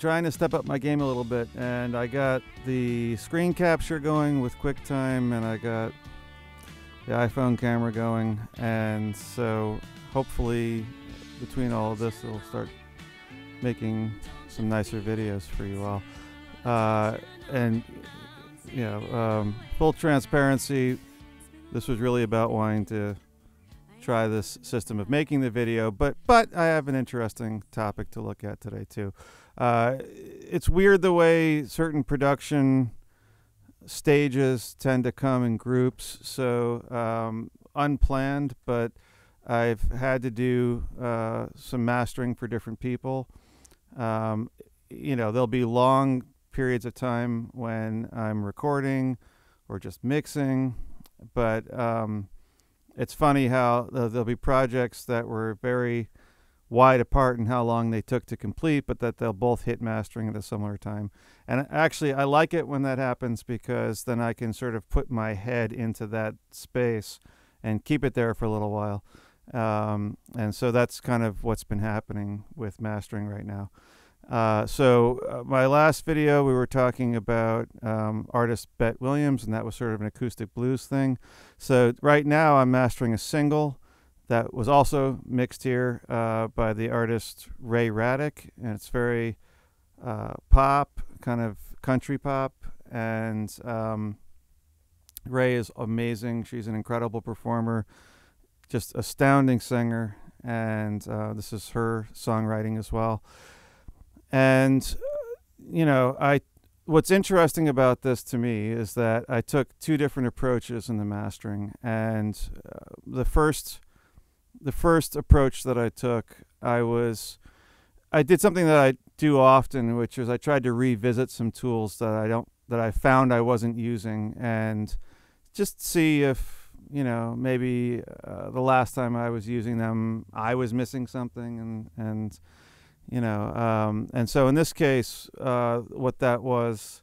trying to step up my game a little bit, and I got the screen capture going with QuickTime, and I got the iPhone camera going, and so hopefully between all of this it'll start making some nicer videos for you all. And you know, full transparency, this was really about wanting to try this system of making the video, but I have an interesting topic to look at today too. It's weird the way certain production stages tend to come in groups, so unplanned, but I've had to do some mastering for different people. You know, there'll be long periods of time when I'm recording or just mixing, but it's funny how there'll be projects that were very wide apart in how long they took to complete, but that they'll both hit mastering at a similar time. And actually, I like it when that happens, because then I can sort of put my head into that space and keep it there for a little while. And so that's kind of what's been happening with mastering right now. So my last video, we were talking about artist Bet Williams, and that was sort of an acoustic blues thing. So right now I'm mastering a single that was also mixed here by the artist Ray Raddick, and it's very pop, kind of country pop, and Ray is amazing. She's an incredible performer, just astounding singer, and this is her songwriting as well. And you know, what's interesting about this to me is that I took two different approaches in the mastering, and the first approach that I took, I did something that I do often, which is I tried to revisit some tools that I found I wasn't using, and just see if, you know, maybe the last time I was using them I was missing something, and you know, and so in this case, what that was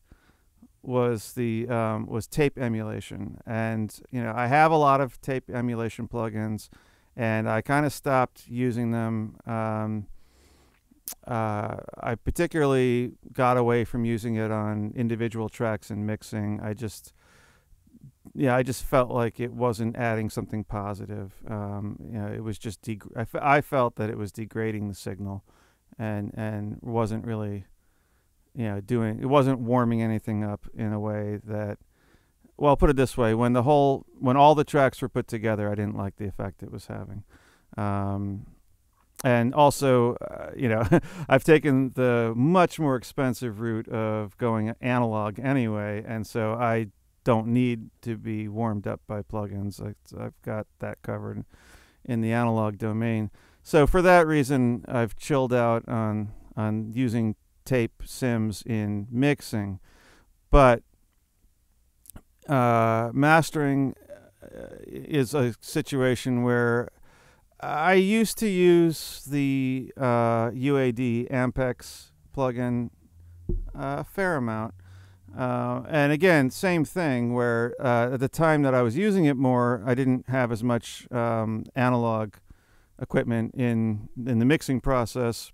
tape emulation. And you know, I have a lot of tape emulation plugins, and I kind of stopped using them. I particularly got away from using it on individual tracks and mixing. I just felt like it wasn't adding something positive. You know, it was just I felt that it was degrading the signal, and wasn't really, you know, it wasn't warming anything up in a way that, well, put it this way, when all the tracks were put together, I didn't like the effect it was having. And also, you know, I've taken the much more expensive route of going analog anyway, and so I don't need to be warmed up by plugins. I've got that covered in the analog domain. So for that reason, I've chilled out on using tape sims in mixing. But mastering is a situation where I used to use the UAD Ampex plugin a fair amount. And again, same thing, where at the time that I was using it more, I didn't have as much analog equipment in the mixing process,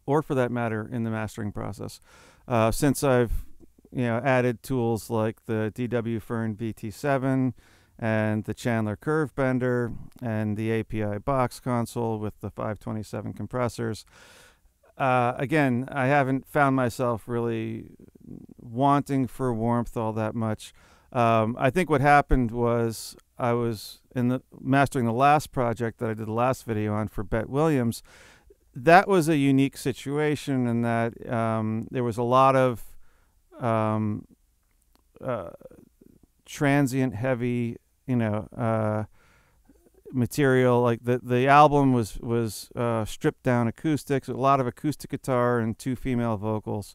or for that matter in the mastering process. Since I've, you know, added tools like the DW Fern VT7 and the Chandler Curve Bender and the API box console with the 527 compressors, again, I haven't found myself really wanting for warmth all that much. I think what happened was I was mastering the last project that I did the last video on for Bet Williams. That was a unique situation in that there was a lot of transient heavy, you know, material. Like the album was stripped down acoustics, a lot of acoustic guitar and 2 female vocals,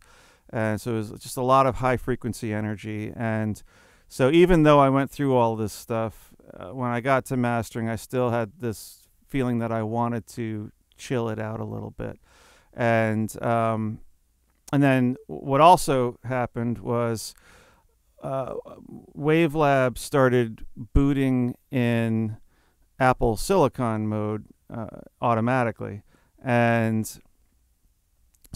and so it was just a lot of high frequency energy. And so even though I went through all this stuff, when I got to mastering, I still had this feeling that I wanted to chill it out a little bit. And then what also happened was Wavelab started booting in Apple Silicon mode automatically. And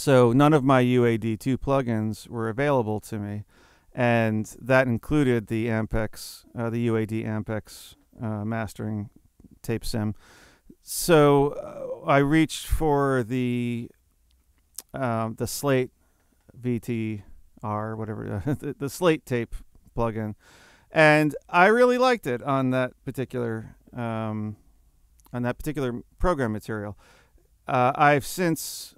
So none of my UAD2 plugins were available to me, and that included the Ampex, the UAD Ampex mastering tape sim. So I reached for the Slate VTR, whatever, the Slate tape plugin, and I really liked it on that particular program material. I've since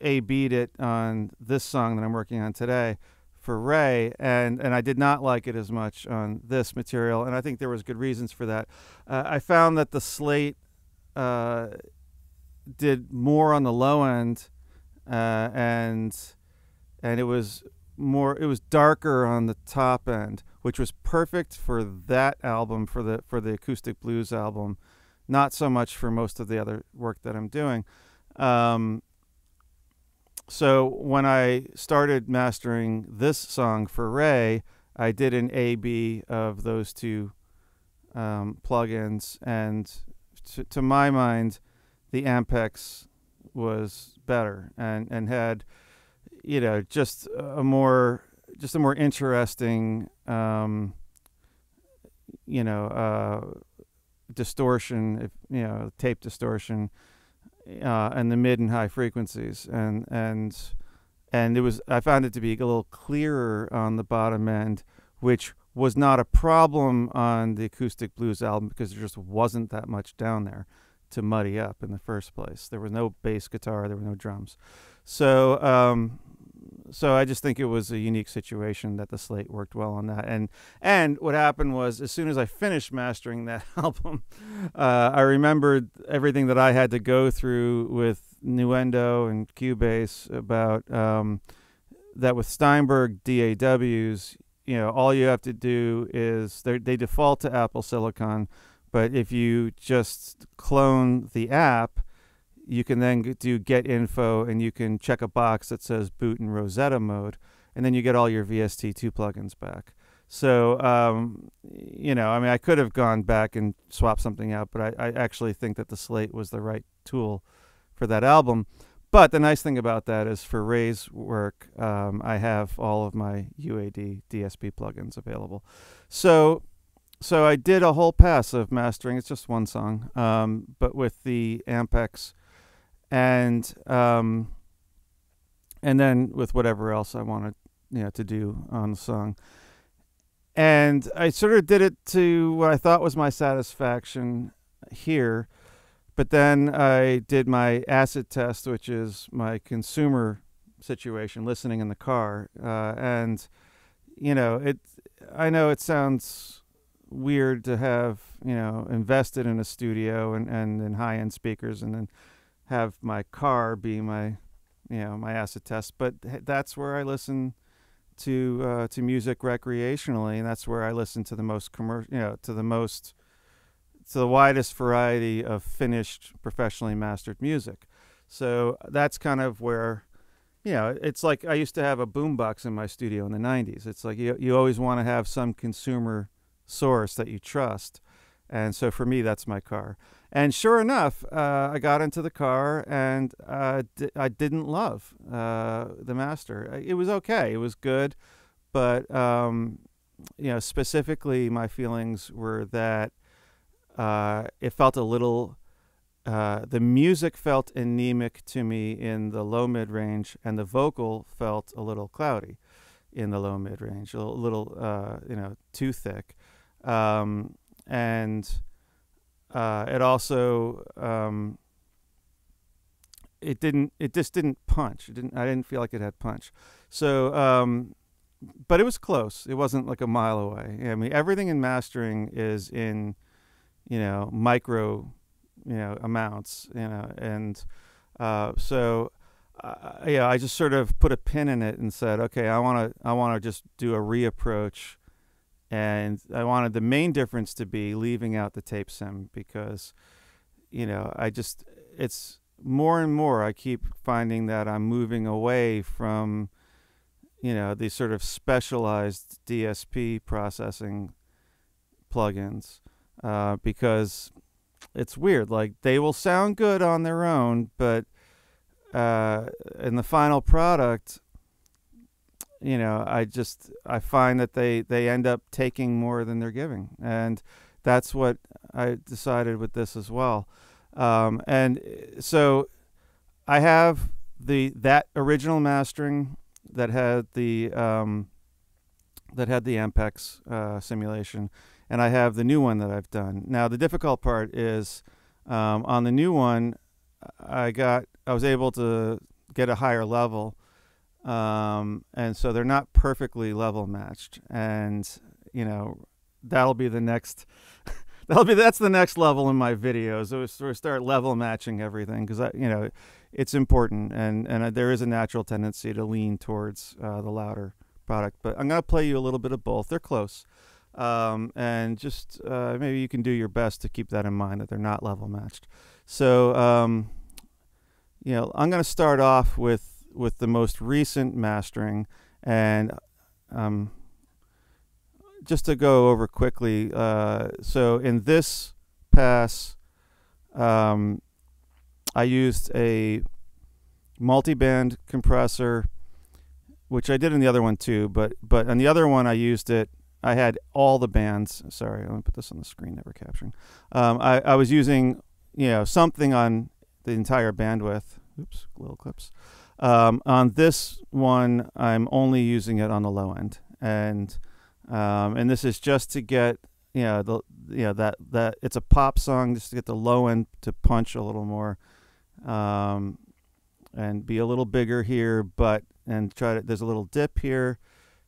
A/B'd it on this song that I'm working on today for Ray, and I did not like it as much on this material, and I think there was good reasons for that. I found that the Slate did more on the low end, and it was darker on the top end, which was perfect for that album, for the Acoustic Blues album, not so much for most of the other work that I'm doing. So when I started mastering this song for Ray, I did an A/B of those two plugins, and to my mind, the Ampex was better and had, just a more interesting, distortion, tape distortion, and the mid and high frequencies, and it was, I found it to be a little clearer on the bottom end, which was not a problem on the Acoustic Blues album because there just wasn't that much down there to muddy up in the first place. There was no bass guitar, there were no drums. So so I just think it was a unique situation that the Slate worked well on that. And what happened was, as soon as I finished mastering that album, I remembered everything that I had to go through with Nuendo and Cubase about that with Steinberg DAWs, all you have to do is they default to Apple Silicon, but if you just clone the app, you can then do get info, and you can check a box that says boot in Rosetta mode, and then you get all your VST2 plugins back. So, I could have gone back and swapped something out, but I actually think that the Slate was the right tool for that album. But the nice thing about that is for Ray's work, I have all of my UAD DSP plugins available. So I did a whole pass of mastering. It's just one song, but with the Ampex, and then with whatever else I wanted, to do on the song. And I sort of did it to what I thought was my satisfaction here, but then I did my acid test, which is my consumer situation, listening in the car, and I know it sounds weird to have invested in a studio and in high-end speakers, and then have my car be my my acid test, but that's where I listen to music recreationally, and that's where I listen to the most to the widest variety of finished, professionally mastered music. So that's kind of where, it's like I used to have a boombox in my studio in the 90s. It's like you always want to have some consumer source that you trust. And so for me, that's my car. And sure enough, I got into the car, and I didn't love the master. It was okay. It was good. But, specifically my feelings were that it felt a little, the music felt anemic to me in the low mid-range, and the vocal felt a little cloudy in the low mid-range, a little too thick. And it also it just didn't punch. I didn't feel like it had punch. So but it was close. It wasn't like a mile away. I mean, everything in mastering is in micro amounts, and so I just sort of put a pin in it and said, okay, I want to just do a reapproach. And I wanted the main difference to be leaving out the tape sim, because, it's more and more I keep finding that I'm moving away from, these sort of specialized DSP processing plugins, because it's weird. Like, they will sound good on their own, but in the final product, you know, I find that they end up taking more than they're giving, and that's what I decided with this as well. And so I have that original mastering that had the Ampex simulation, and I have the new one that I've done. Now the difficult part is on the new one, I was able to get a higher level, and so they're not perfectly level matched, and you know, that'll be the next that's the next level in my videos. So start level matching everything, because you know, it's important, and there is a natural tendency to lean towards the louder product. But I'm gonna play you a little bit of both. They're close, and just maybe you can do your best to keep that in mind, that they're not level matched. So you know, I'm gonna start off with the most recent mastering, and just to go over quickly, so in this pass, I used a multiband compressor, which I did in the other one too, but on the other one I used it, I had all the bands. Sorry, let me put this on the screen that we're capturing. I was using, you know, something on the entire bandwidth. Oops, little clips. On this one, I'm only using it on the low end, and this is just to get, you know, that it's a pop song, just to get the low end to punch a little more, and be a little bigger here, and try to, there's a little dip here,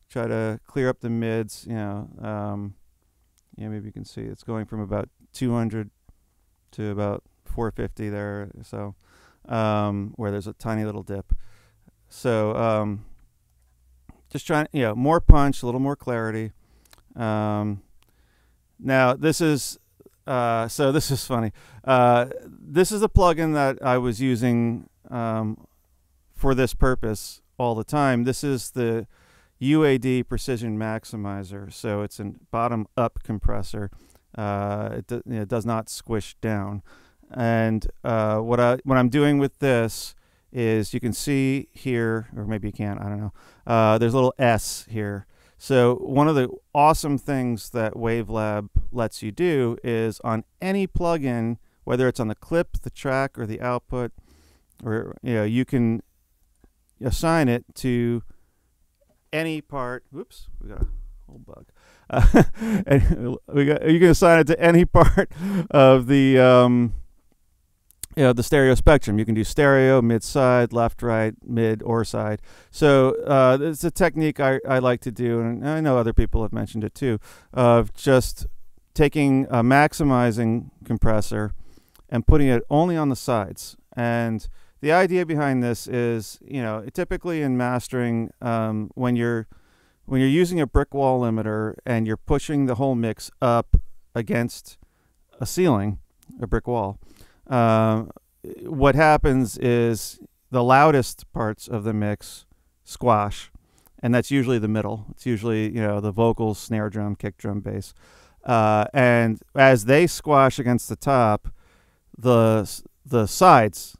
try to clear up the mids, you know. Yeah, maybe you can see it's going from about 200 to about 450 there, so where there's a tiny little dip. So just trying, you know, more punch, a little more clarity. Now this is so this is funny. This is a plugin that I was using for this purpose all the time. This is the UAD Precision Maximizer. So it's a bottom-up compressor. It does not squish down. And what I'm doing with this is, you can see here, or maybe you can't, I don't know. There's a little S here. So one of the awesome things that Wavelab lets you do is, on any plugin, whether it's on the clip, the track, or the output, or, you know, you can assign it to any part. Whoops, we got a whole bug. And you can assign it to any part of the you know, the stereo spectrum. You can do stereo, mid, side, left, right, mid, or side. So it's a technique I like to do, and I know other people have mentioned it too, of just taking a maximizing compressor and putting it only on the sides. And the idea behind this is, you know, typically in mastering, when you're using a brick wall limiter and you're pushing the whole mix up against a ceiling, a brick wall, what happens is the loudest parts of the mix squash, and that's usually the middle. It's usually, you know, the vocals, snare drum, kick drum, bass, and as they squash against the top, the sides,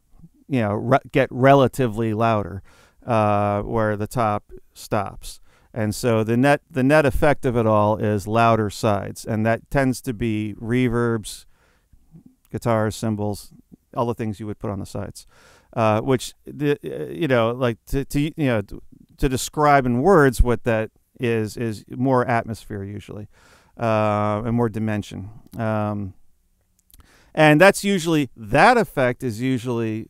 you know, get relatively louder, where the top stops. And so the net effect of it all is louder sides, and that tends to be reverbs, guitars, cymbals, all the things you would put on the sides, which you know, like to describe in words what that is more atmosphere usually, and more dimension, and that's usually, that effect is usually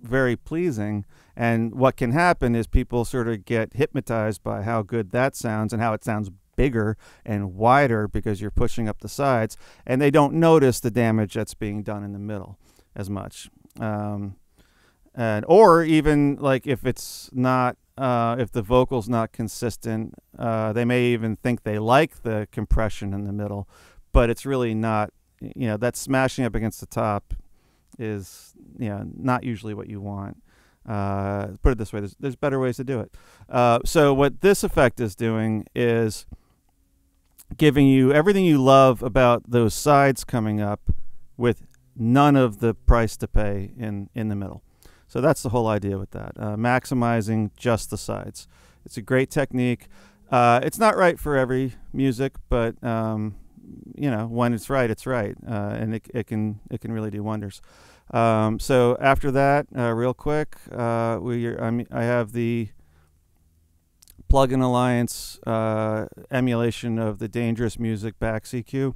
very pleasing. And what can happen is people sort of get hypnotized by how good that sounds, and how it sounds bigger and wider because you're pushing up the sides, and they don't notice the damage that's being done in the middle as much. Or even, like, if it's not, if the vocal's not consistent, they may even think they like the compression in the middle, but it's really not. You know, that smashing up against the top is, you know, not usually what you want. Put it this way, there's better ways to do it. So what this effect is doing is giving you everything you love about those sides coming up, with none of the price to pay in the middle. So that's the whole idea with that, maximizing just the sides. It's a great technique. It's not right for every music, but when it's right, it's right, and it can really do wonders. So after that, real quick, I have the Plugin Alliance emulation of the Dangerous Music back CQ.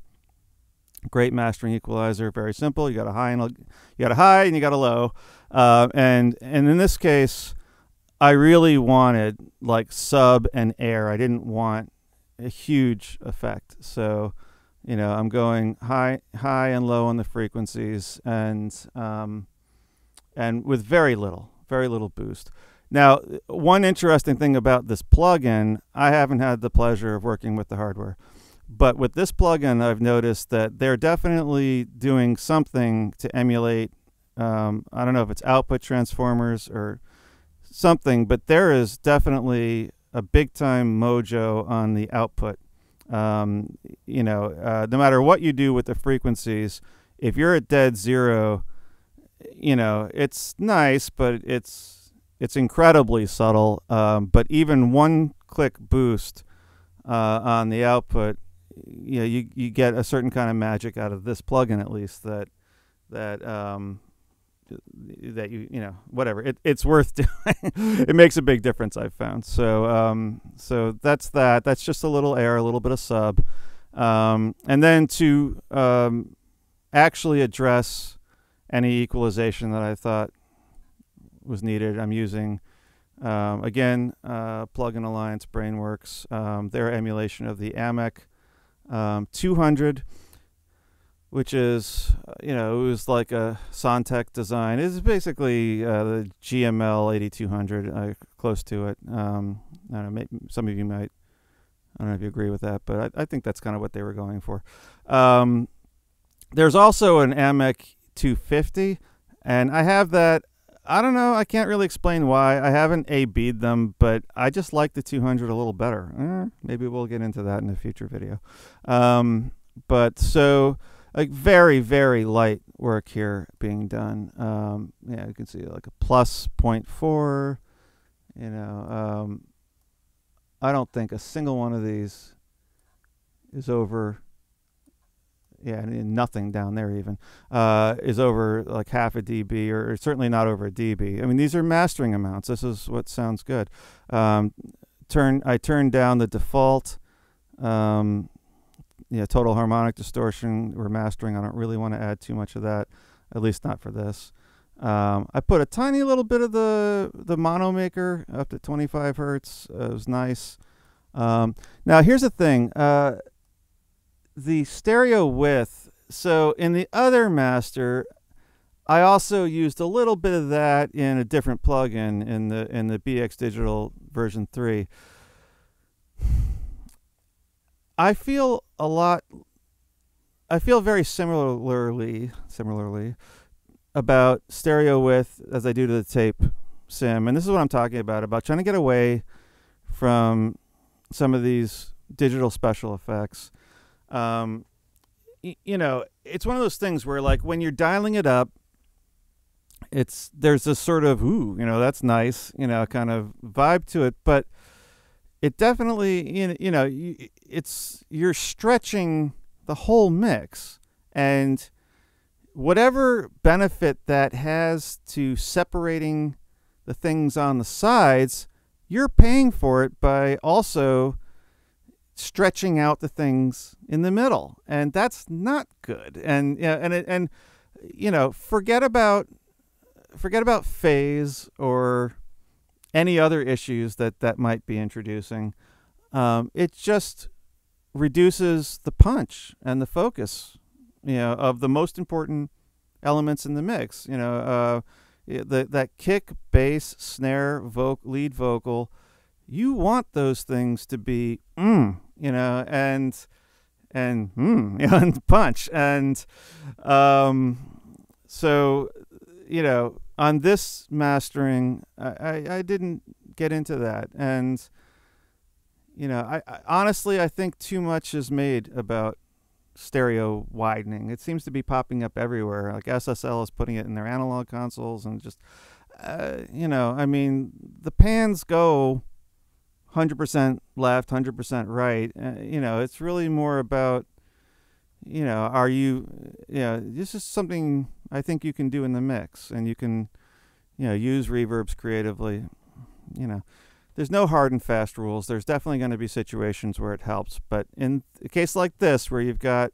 Great mastering equalizer, very simple. You got a high and you got a low, and in this case, I really wanted like sub and air. I didn't want a huge effect, so I'm going high and low on the frequencies, and with very little boost. Now, one interesting thing about this plugin, I haven't had the pleasure of working with the hardware, but with this plugin, I've noticed that they're definitely doing something to emulate. I don't know if it's output transformers or something, but there is definitely a big time mojo on the output. No matter what you do with the frequencies, if you're at dead zero, it's nice, but it's incredibly subtle. But even one click boost on the output, you get a certain kind of magic out of this plugin, at least that whatever, it's worth doing. It makes a big difference, I've found. So that's that. That's just a little air, a little bit of sub, and then to actually address any equalization that I thought was needed, I'm using again Plugin Alliance Brainworks, their emulation of the AMEC 200, which is, it was like a Sontec design. It's basically the GML 8200, close to it. I don't know, some of you might, I don't know if you agree with that, but I think that's kind of what they were going for. There's also an AMEC 250, and I have that. I don't know, I can't really explain why. I haven't A-B'd them, but I just like the 200 a little better. Maybe we'll get into that in a future video. But so, like, very, very light work here being done. You can see like a plus 0.4. I don't think a single one of these is over. Yeah, nothing down there even is over like half a dB, or certainly not over a dB. I mean, these are mastering amounts. This is what sounds good. I turned down the default. Total harmonic distortion. We're mastering. I don't really want to add too much of that, at least not for this. I put a tiny little bit of the mono maker up to 25 hertz. It was nice. Now here's the thing. The stereo width. So in the other master, I also used a little bit of that in a different plugin in the BX Digital version 3. I feel very similarly about stereo width as I do to the tape sim, and this is what I'm talking about trying to get away from some of these digital special effects. It's one of those things where, like, when you're dialing it up, there's this sort of that's nice, kind of vibe to it, but it definitely, you're stretching the whole mix, and whatever benefit that has to separating the things on the sides, you're paying for it by also stretching out the things in the middle, and that's not good. And forget about phase or any other issues that might be introducing. It just reduces the punch and the focus, of the most important elements in the mix. That kick, bass, snare, lead vocal. You want those things to be and punch. And so on this mastering, I didn't get into that. And I honestly, I think too much is made about stereo widening. It seems to be popping up everywhere. Like SSL is putting it in their analog consoles, and just you know, I mean, the pans go 100% left, 100% right. You know, it's really more about, you know, this is something I think you can do in the mix, and you can, you know, use reverbs creatively. You know, there's no hard and fast rules. There's definitely going to be situations where it helps, but in a case like this, where you've got,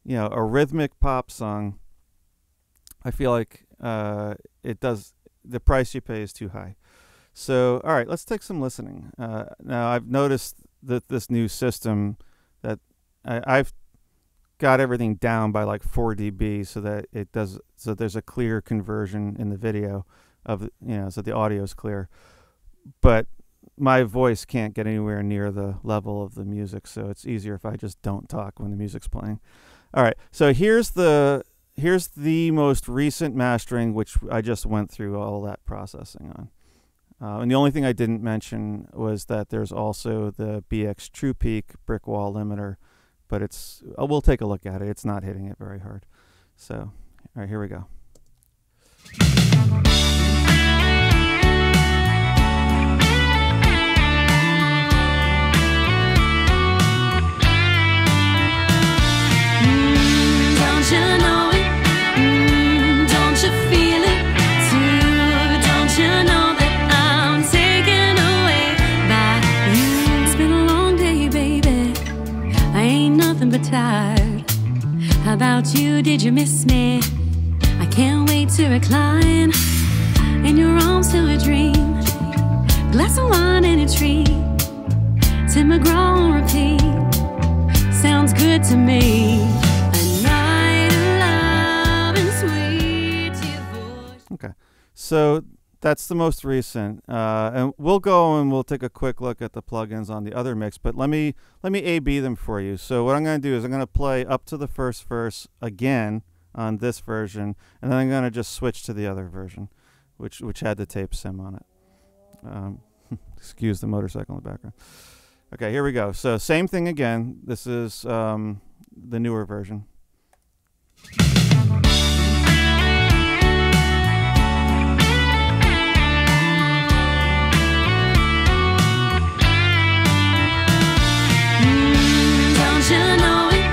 you know, a rhythmic pop song, I feel like the price you pay is too high. So, all right, let's take some listening. Now, I've noticed that this new system, that I've got everything down by like 4 dB so that there's a clear conversion in the video of, you know, so the audio is clear. But my voice can't get anywhere near the level of the music, so it's easier if I just don't talk when the music's playing. All right, so here's the most recent mastering, which I just went through all that processing on. And the only thing I didn't mention was that there's also the BX True Peak brick wall limiter, but we'll take a look at it. It's not hitting it very hard. So, all right, here we go. Don't you know it? Don't you feel it too? Don't you know that I'm taken away by you? It's been a long day, baby. I ain't nothing but tired. How about you? Did you miss me? I can't wait to recline in your arms till we dream. Glass of wine and a tree. Tim McGraw on repeat. Sounds good to me. Okay, so that's the most recent, and we'll go and we'll take a quick look at the plugins on the other mix. But let me A/B them for you. So what I'm going to do is I'm going to play up to the first verse again on this version, and then I'm going to just switch to the other version, which had the tape sim on it. Excuse the motorcycle in the background. Okay, here we go. So same thing again. This is the newer version. Don't you know it?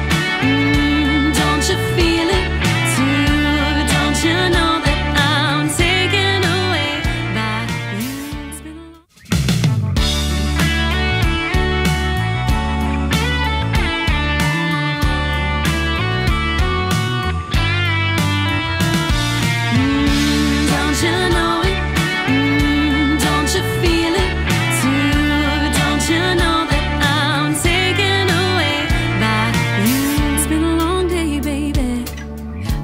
Don't you feel it too? Don't you know that I'm taken away by you? It's been don't you know it? Don't you feel it too? Don't you know that I'm taken away by you? It's been a long day, baby.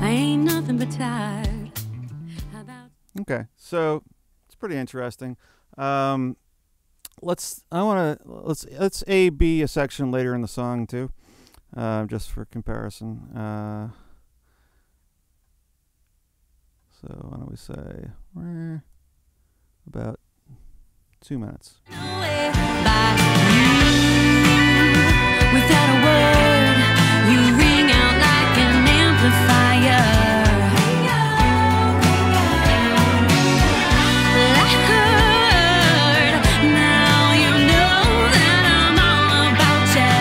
I ain't nothing but tired. How about Okay, so it's pretty interesting. Let's A/B a section later in the song too, just for comparison. So why don't we say about 2 minutes. away by you? Without a word, you ring out like an amplifier. I heard, now you know that I'm all about you.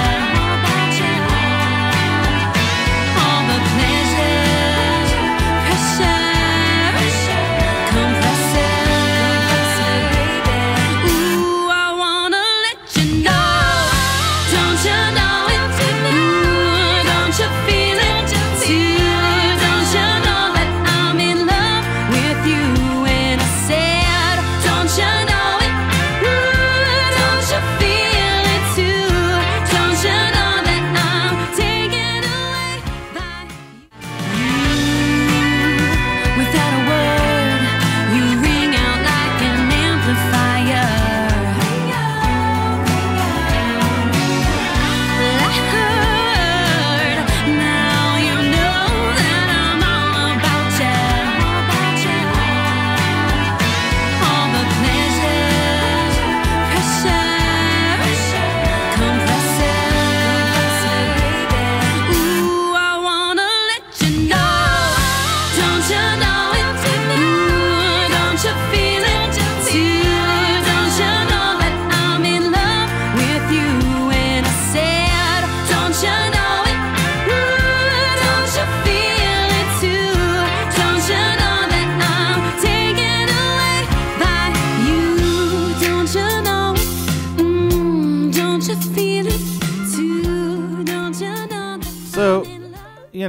All the pleasures, pressure, compressor. Ooh,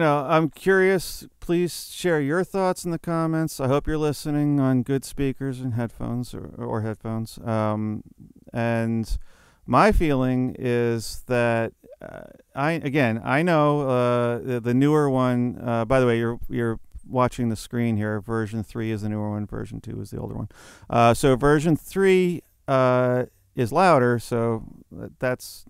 I'm curious. Please share your thoughts in the comments. I hope you're listening on good speakers and headphones or headphones. And my feeling is that I know the newer one. By the way, you're watching the screen here. Version 3 is the newer one. Version 2 is the older one. So version 3 is louder. So that's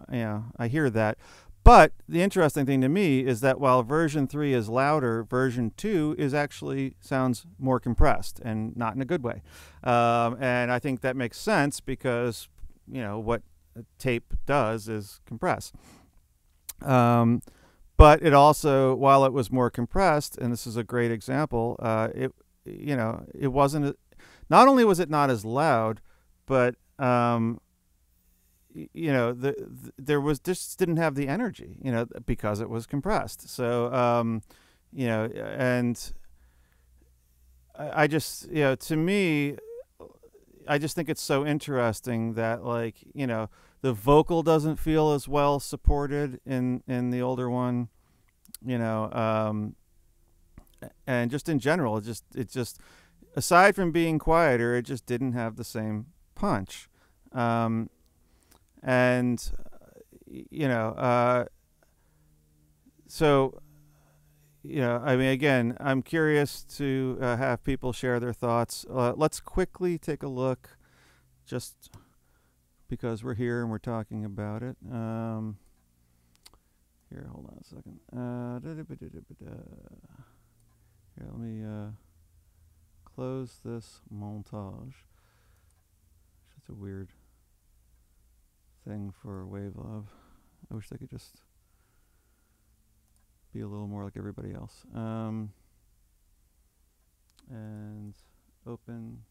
I hear that. But the interesting thing to me is that while version 3 is louder, version 2 sounds more compressed, and not in a good way. And I think that makes sense because, what tape does is compress. But it also, while it was more compressed, and this is a great example, it wasn't, not only was it not as loud, but there was just didn't have the energy, because it was compressed. So, and I just, to me, I just think it's so interesting that, the vocal doesn't feel as well supported in the older one, and just in general, it just aside from being quieter, it just didn't have the same punch. So, again, I'm curious to have people share their thoughts. Let's quickly take a look, just because we're here and we're talking about it. Here, hold on a second. Here, let me close this montage. It's a weird thing for wavelab. I wish they could just be a little more like everybody else. And open.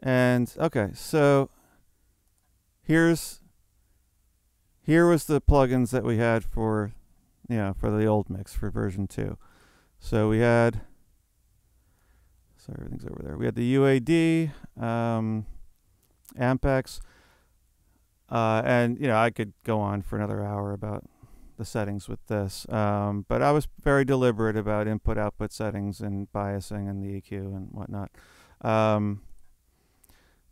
And okay, so here was the plugins that we had for the old mix for version 2. So we had, so everything's over there. We had the UAD, Ampex, and I could go on for another hour about the settings with this, but I was very deliberate about input-output settings and biasing and the EQ and whatnot.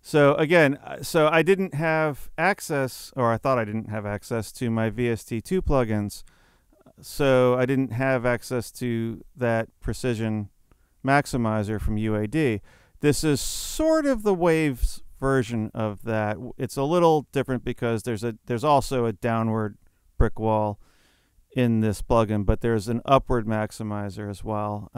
So again, I didn't have access, or I thought I didn't have access to my VST2 plugins, so I didn't have access to that precision maximizer from UAD. This is sort of the Waves version of that. It's a little different because there's also a downward brick wall in this plugin, but there's an upward maximizer as well.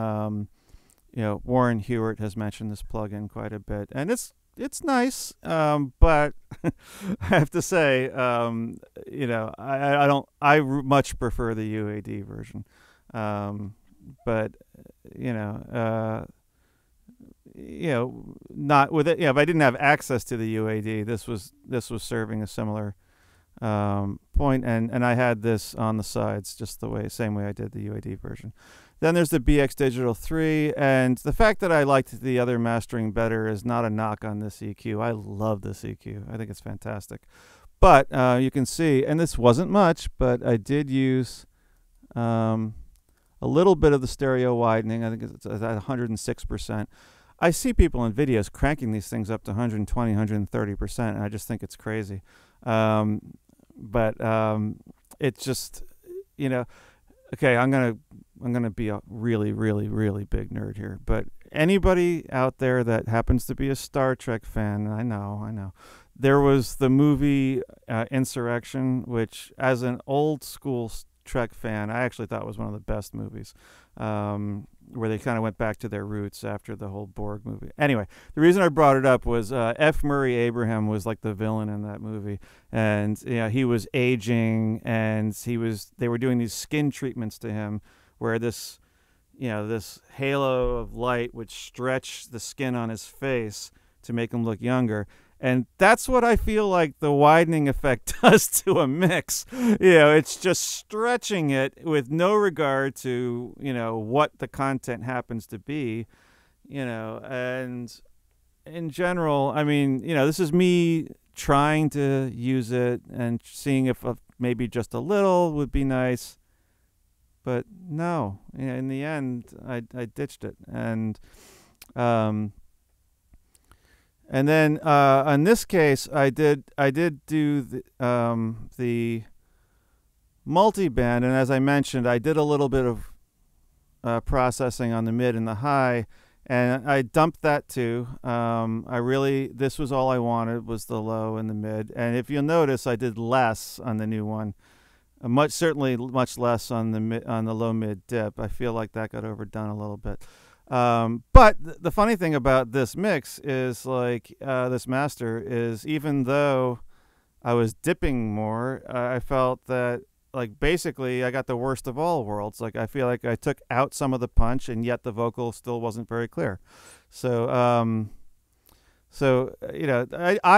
Warren Hewitt has mentioned this plugin quite a bit, and it's nice, but I have to say, I much prefer the UAD version. But not with it. If I didn't have access to the UAD, this was serving a similar point, and I had this on the sides just same way I did the UAD version. Then there's the BX Digital 3, and the fact that I liked the other mastering better is not a knock on this EQ. I love this EQ. I think it's fantastic. But you can see, and this wasn't much, but I did use a little bit of the stereo widening. I think it's at 106%. I see people in videos cranking these things up to 120, 130%, and I just think it's crazy. But it's just, okay, I'm gonna be a really, really, really big nerd here. But anybody out there that happens to be a Star Trek fan, I know, there was the movie Insurrection, which, as an old school Trek fan, I actually thought was one of the best movies, where they kind of went back to their roots after the whole Borg movie. Anyway, the reason I brought it up was F. Murray Abraham was like the villain in that movie, and he was aging, and they were doing these skin treatments to him, where this halo of light would stretch the skin on his face to make him look younger. And that's what I feel like the widening effect does to a mix. It's just stretching it with no regard to, what the content happens to be, and in general, I mean, this is me trying to use it and seeing if maybe just a little would be nice. But no, in the end, I ditched it. And then in this case, I did do the multiband, and as I mentioned, I did a little bit of processing on the mid and the high, and I dumped that too. This was all I wanted, was the low and the mid. And if you'll notice, I did less on the new one, certainly much less on the low mid dip. I feel like that got overdone a little bit. But the funny thing about this mix is, like, this master is, even though I was dipping more, I felt that, like, basically I got the worst of all worlds. Like, I feel like I took out some of the punch, and yet the vocal still wasn't very clear. So, I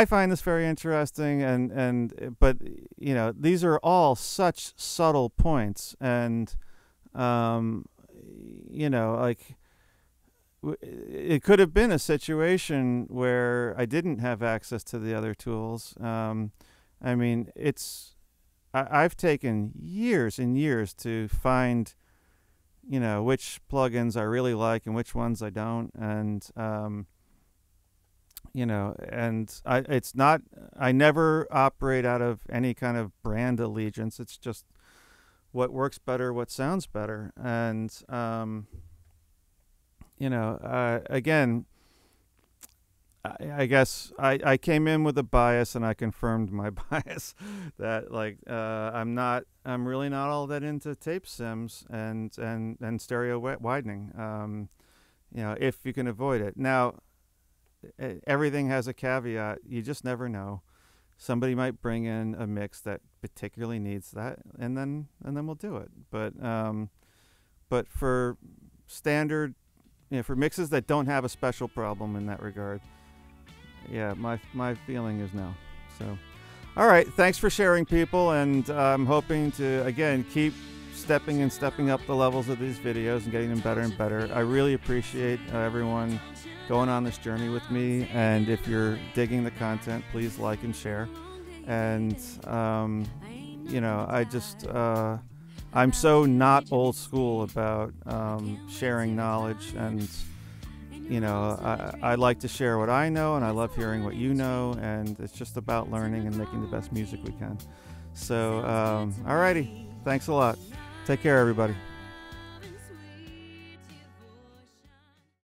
find this very interesting, but these are all such subtle points, and like, it could have been a situation where I didn't have access to the other tools. I mean, I've taken years and years to find, which plugins I really like and which ones I don't. And, I never operate out of any kind of brand allegiance. It's just what works better, what sounds better. And, again, I guess I came in with a bias, and I confirmed my bias that, like, I'm really not all that into tape sims and stereo widening. If you can avoid it. Now, everything has a caveat. You just never know. Somebody might bring in a mix that particularly needs that, and then we'll do it. But for standard, for mixes that don't have a special problem in that regard, yeah, my feeling is no. So, all right, thanks for sharing, people, and I'm hoping to, again, keep stepping up the levels of these videos and getting them better and better. I really appreciate everyone going on this journey with me, and if you're digging the content, please like and share. And I'm so not old school about sharing knowledge, and I like to share what I know, and I love hearing what you know, and it's just about learning and making the best music we can. So, alrighty, thanks a lot. Take care, everybody.